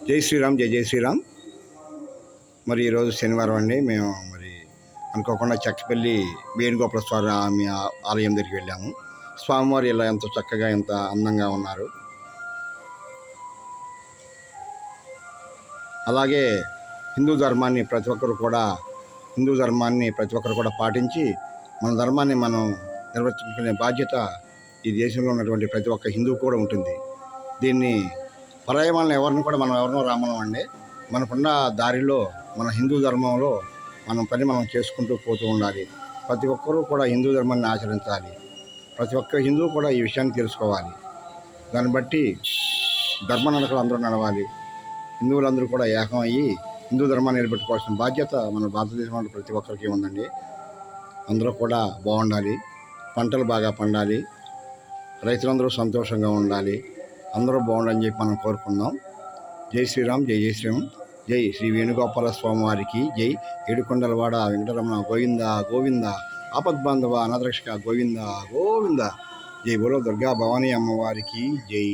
జై శ్రీరామ్, జై జై శ్రీరామ్. మరి ఈరోజు శనివారం అండి. మేము మరి అనుకోకుండా చక్కపల్లి వేణుగోపాల స్వామి ఆలయం దగ్గరికి వెళ్ళాము. స్వామివారు ఇలా ఎంతో చక్కగా ఎంత అందంగా ఉన్నారు. అలాగే హిందూ ధర్మాన్ని ప్రతి ఒక్కరు కూడా పాటించి మన ధర్మాన్ని మనం నిర్వర్తించుకునే బాధ్యత ఈ దేశంలో ఉన్నటువంటి ప్రతి ఒక్క హిందువు కూడా ఉంటుంది. దీన్ని పరాయి వాళ్ళని ఎవరినో రామనం అండి. మనకున్న దారిలో మన హిందూ ధర్మంలో మనం చేసుకుంటూ పోతూ ఉండాలి. ప్రతి ఒక్కరూ కూడా హిందూ ధర్మాన్ని ఆచరించాలి. ప్రతి ఒక్క హిందువు కూడా ఈ విషయాన్ని తెలుసుకోవాలి. దాన్ని బట్టి ధర్మ నడకలు అందరూ నడవాలి. హిందువులందరూ కూడా ఏకం అయ్యి హిందూ ధర్మాన్ని నిలబెట్టుకోవాల్సిన బాధ్యత మన భారతదేశంలో ప్రతి ఒక్కరికి ఉందండి. అందరూ కూడా బాగుండాలి, పంటలు బాగా పండాలి, రైతులందరూ సంతోషంగా ఉండాలి, అందరూ బాగుండాలని చెప్పి మనం కోరుకుందాం. జై శ్రీరామ్, జై జై శ్రీరామ్. జై శ్రీ వేణుగోపాల స్వామి వారికి జై. ఏడుకొండలవాడ వెంకటరమణ గోవింద గోవింద. ఆపద్బాంధవ అనాథరక్షక గోవింద గోవింద. జై బోలో దుర్గా భవానీ అమ్మవారికి జై.